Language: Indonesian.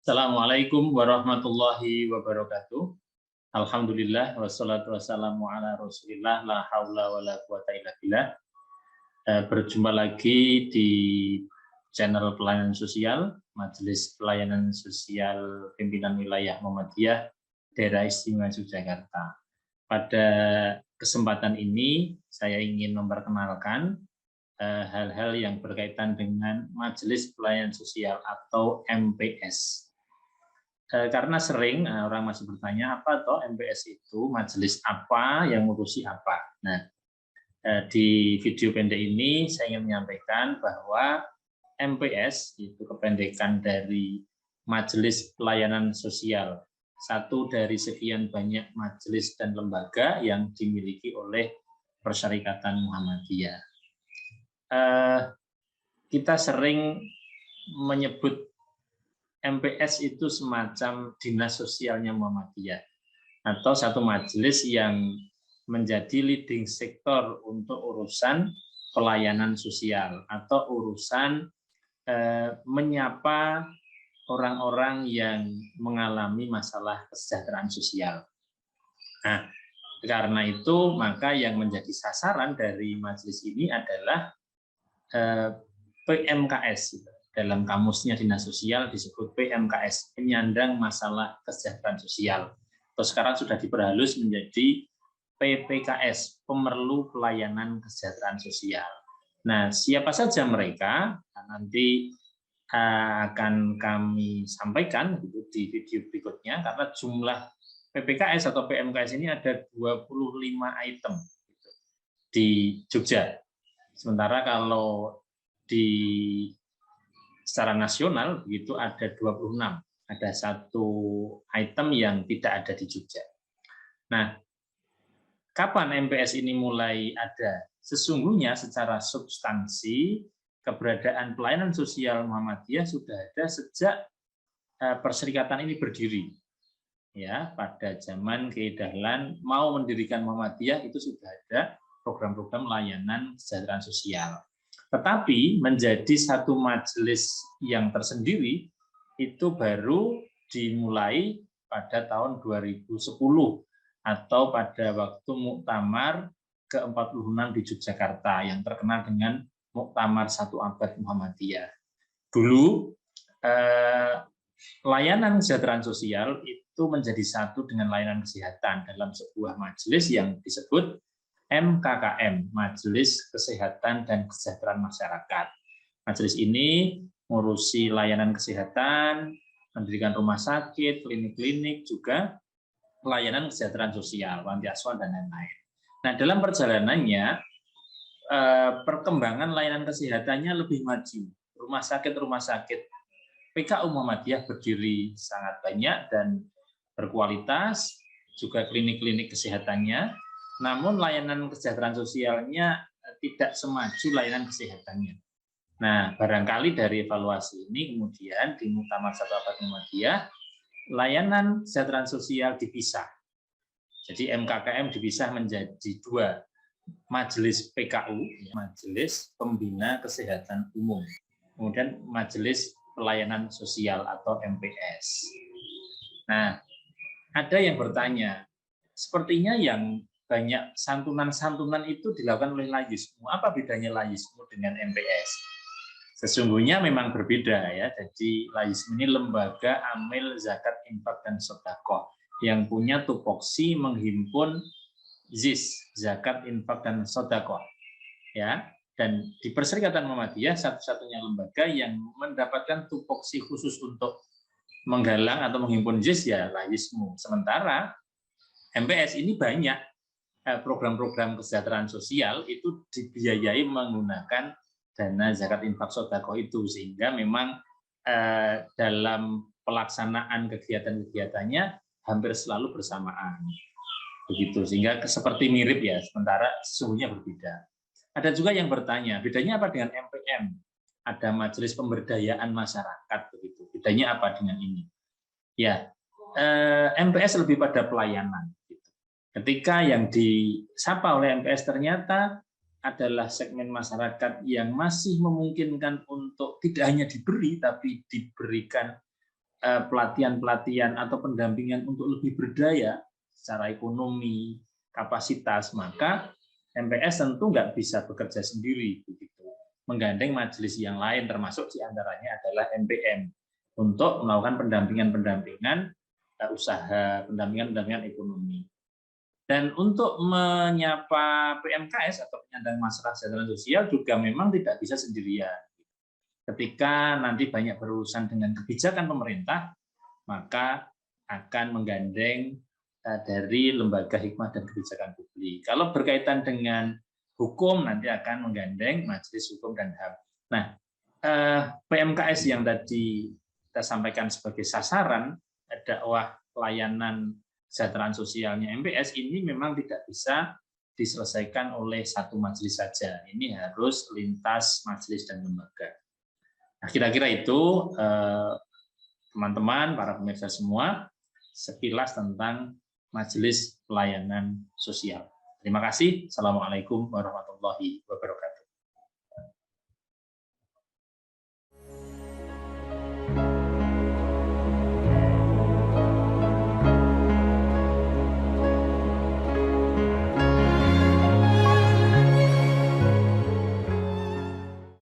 Assalamualaikum warahmatullahi wabarakatuh. Alhamdulillah wassalatu wassalamu ala Rasulillah la haula wala quwata illa billah. Berjumpa lagi di channel pelayanan sosial Majelis Pelayanan Sosial Pimpinan Wilayah Muhammadiyah Daerah Istimewa Yogyakarta. Pada kesempatan ini saya ingin memperkenalkan hal-hal yang berkaitan dengan Majelis Pelayanan Sosial atau MPS. Karena sering orang masih bertanya, apa toh MPS itu, majelis apa, yang ngurusi apa. Nah, di video pendek ini saya ingin menyampaikan bahwa MPS itu kependekan dari Majelis Pelayanan Sosial, satu dari sekian banyak majelis dan lembaga yang dimiliki oleh Persyarikatan Muhammadiyah. Kita sering menyebut MPS itu semacam dinas sosialnya Muhammadiyah atau satu majelis yang menjadi leading sektor untuk urusan pelayanan sosial atau urusan menyapa orang-orang yang mengalami masalah kesejahteraan sosial. Nah, karena itu maka yang menjadi sasaran dari majelis ini adalah PMKS. Dalam kamusnya dinas sosial disebut PMKS, penyandang masalah kesejahteraan sosial. Atau sekarang sudah diperhalus menjadi PPKS, pemerlu pelayanan kesejahteraan sosial. Nah, siapa saja mereka nanti akan kami sampaikan di video berikutnya, karena jumlah PPKS atau PMKS ini ada 25 item di Jogja. Sementara kalau secara nasional begitu ada 26. Ada satu item yang tidak ada di Jogja. Nah, kapan MPS ini mulai ada? Sesungguhnya secara substansi keberadaan pelayanan sosial Muhammadiyah sudah ada sejak perserikatan ini berdiri. Ya, pada zaman Kiai Dahlan mau mendirikan Muhammadiyah itu sudah ada program-program layanan kesejahteraan sosial. Tetapi menjadi satu majelis yang tersendiri itu baru dimulai pada tahun 2010 atau pada waktu Muktamar ke-46 di Yogyakarta yang terkenal dengan Muktamar 1 Abad Muhammadiyah. Dulu layanan kesejahteraan sosial itu menjadi satu dengan layanan kesehatan dalam sebuah majelis yang disebut MKKM, Majelis Kesehatan dan Kesejahteraan Masyarakat. Majelis ini mengurusi layanan kesehatan, mendirikan rumah sakit, klinik-klinik, juga pelayanan kesejahteraan sosial, panti asuhan, dan lain-lain. Nah, dalam perjalanannya, perkembangan layanan kesehatannya lebih maju. Rumah sakit PKU Muhammadiyah berdiri sangat banyak dan berkualitas, juga klinik-klinik kesehatannya. Namun layanan kesejahteraan sosialnya tidak semaju layanan kesehatannya. Nah, barangkali dari evaluasi ini kemudian di Muktamar 1 Abad Muhammadiyah, layanan kesejahteraan sosial dipisah. Jadi MKKM dipisah menjadi dua, Majelis PKU, Majelis Pembina Kesehatan Umum, kemudian Majelis Pelayanan Sosial atau MPS. Nah, ada yang bertanya, sepertinya yang banyak santunan-santunan itu dilakukan oleh laizisme. Apa bedanya laizisme dengan MPS? Sesungguhnya memang berbeda ya. Jadi laizisme ini lembaga amil zakat, infak, dan sedekah yang punya tupoksi menghimpun ZIS, zakat, infak, dan sedekah. Ya. Dan di Perserikatan Muhammadiyah satu-satunya lembaga yang mendapatkan tupoksi khusus untuk menggalang atau menghimpun ZIS ya laizisme. Sementara MPS ini banyak program-program kesejahteraan sosial itu dibiayai menggunakan dana zakat, infak, sedekah itu, sehingga memang dalam pelaksanaan kegiatan-kegiatannya hampir selalu bersamaan. Begitu, sehingga seperti mirip ya, sementara sesungguhnya berbeda. Ada juga yang bertanya, bedanya apa dengan MPM? Ada Majelis Pemberdayaan Masyarakat, begitu. Bedanya apa dengan ini? Ya, MPS lebih pada pelayanan. Ketika yang disapa oleh MPS ternyata adalah segmen masyarakat yang masih memungkinkan untuk tidak hanya diberi, tapi diberikan pelatihan-pelatihan atau pendampingan untuk lebih berdaya secara ekonomi, kapasitas, maka MPS tentu nggak bisa bekerja sendiri, begitu. Menggandeng majelis yang lain, termasuk diantaranya adalah MPM, untuk melakukan pendampingan-pendampingan usaha, pendampingan-pendampingan ekonomi. Dan untuk menyapa PMKS atau penyandang masalah kesejahteraan sosial juga memang tidak bisa sendirian. Ketika nanti banyak berurusan dengan kebijakan pemerintah, maka akan menggandeng dari lembaga hikmah dan kebijakan publik. Kalau berkaitan dengan hukum, nanti akan menggandeng Majelis Hukum dan HAM. Nah, PMKS yang tadi kita sampaikan sebagai sasaran dakwah pelayanan kesejahteraan sosialnya MPS ini memang tidak bisa diselesaikan oleh satu majelis saja. Ini harus lintas majelis dan lembaga. Nah, kira-kira itu teman-teman, para pemirsa semua, sekilas tentang Majelis Pelayanan Sosial. Terima kasih. Assalamualaikum warahmatullahi wabarakatuh.